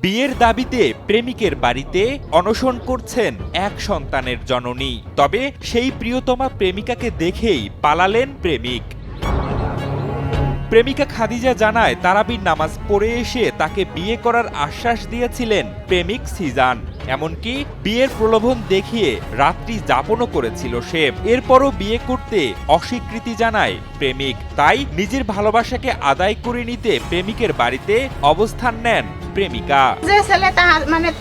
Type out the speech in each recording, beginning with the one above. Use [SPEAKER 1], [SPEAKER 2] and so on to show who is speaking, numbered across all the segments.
[SPEAKER 1] বিয়ের দাবিতে প্রেমিকের বাড়িতে অনশন করছেন এক সন্তানের জননী। তবে সেই প্রিয়তমা প্রেমিকাকে দেখেই পালালেন প্রেমিক। প্রেমিকা খাদিজা জানায় তারাবির নামাজ পড়ে এসে তাকে বিয়ে করার আশ্বাস দিয়েছিলেন প্রেমিক সিজান। এমনকি বিয়ের প্রলোভন দেখিয়ে রাত্রি যাপনও করেছিল সে। এরপরও বিয়ে করতে অস্বীকৃতি জানায় প্রেমিক। তাই নিজের ভালোবাসাকে আদায় করে নিতে প্রেমিকের বাড়িতে অবস্থান নেন প্রেমিকা।
[SPEAKER 2] যে ছেলে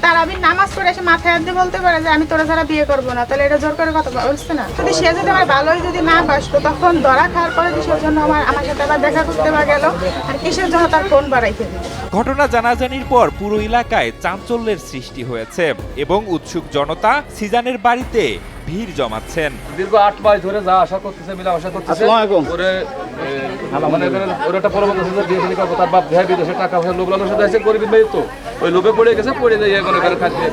[SPEAKER 2] তারাবির নামাজ পড়ে এসে মাথায় হাত দিয়ে বলতে পারে যে আমি তোরা ছাড়া বিয়ে করবো না, তাহলে এটা জোর করে কথা বলছে না। যদি সে যদি আমার ভালোই যদি না বাসতো, তখন ধরা খাওয়ার পরে কিসের জন্য আমার সাথে আবার দেখা করতে গেল, আর কিসের জন্য তার ফোন বাড়াইতে দিল।
[SPEAKER 1] ঘটনা জানাজানির পর পুরো এলাকায় চাঞ্চল্যের সৃষ্টি হয়েছে এবং উৎসুক জনতা সিজানের বাড়িতে ভিড় জমাচ্ছেন।
[SPEAKER 3] দীর্ঘ 8 মাস ধরে যা আশা করতেছে আশা করতেছে ওরে মানে ওর একটা পরবর্তী দিয়ে দিলি তার বাপ দেয় বিদেশে টাকা পয়সা লোক লালন সাথে গরিব মেয়ে, তো ওই লোভে পড়ে গেছে, পড়ে যায় মনে করে খাচ্ছে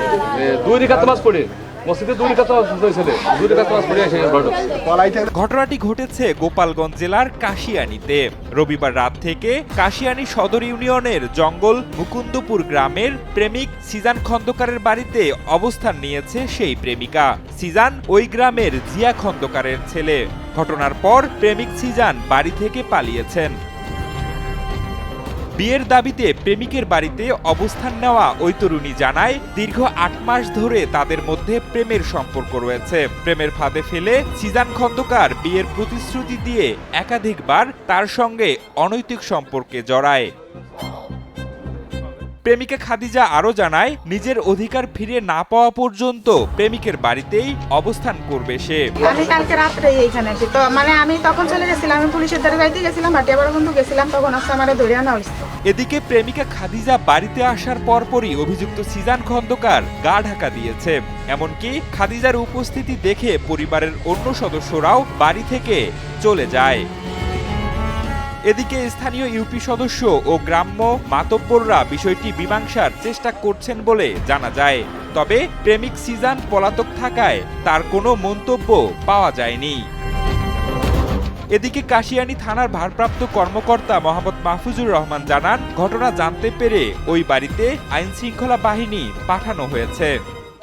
[SPEAKER 3] 2 রিকাত নামাজ পড়ে মসজিদে 2 রিকাত নামাজ হয়েছিল, 2 রিকাত নামাজ পড়ে এসে
[SPEAKER 1] ঘটনাটি ঘটেছে গোপালগঞ্জ জেলার কাশিয়ানীতে। রবিবার রাত থেকে কাশিয়ানী সদর ইউনিয়নের জঙ্গল মুকুন্দপুর গ্রামের প্রেমিক সিজান খন্দকারের বাড়িতে অবস্থান নিয়েছে সেই প্রেমিকা। সিজান ওই গ্রামের জিয়া খন্দকারের ছেলে। ঘটনার পর প্রেমিক সিজান বাড়ি থেকে পালিয়েছেন। বিয়ের দাবিতে প্রেমিকের বাড়িতে অবস্থান নেওয়া ওই তরুণী জানায় দীর্ঘ 8 মাস ধরে তাদের মধ্যে প্রেমের সম্পর্ক রয়েছে। প্রেমের ফাঁদে ফেলে সিজান খন্দকার বিয়ের প্রতিশ্রুতি দিয়ে একাধিকবার তার সঙ্গে অনৈতিক সম্পর্কে জড়ায়। প্রেমিকা খাদিজা আরো জানায় নিজের অধিকার ফিরে না পাওয়া পর্যন্ত প্রেমিকের বাড়িতেই অবস্থান করবে সে।
[SPEAKER 2] আমি কালকে রাত্রে এইখানে আসি, তো আমি তখন চলে গেছিলাম, আমি পুলিশের দ্বারা যাইতে গেছিলাম, ভাটিয়াপাড়া বন্ধু গেছিলাম, তখন আসছে আমার ধরে আনা হয়েছে।
[SPEAKER 1] এদিকে প্রেমিকা খাদিজা বাড়িতে আসার পরপরই অভিযুক্ত সিজান খন্দকার গা ঢাকা দিয়েছে। এমনকি খাদিজার উপস্থিতি দেখে পরিবারের অন্য সদস্যরাও বাড়ি থেকে চলে যায়। এদিকে স্থানীয় ইউপি সদস্য ও গ্রাম্য মাতব্বররা বিষয়টি মীমাংসার চেষ্টা করছেন বলে জানা যায়। তবে প্রেমিক সিজান পলাতক থাকায় তার কোনো মন্তব্য পাওয়া যায়নি। এদিকে কাশিয়ানী থানার ভারপ্রাপ্ত কর্মকর্তা মোহাম্মদ মাহফুজুর রহমান জানান, ঘটনা জানতে পেরে ওই বাড়িতে আইনশৃঙ্খলা বাহিনী পাঠানো হয়েছে।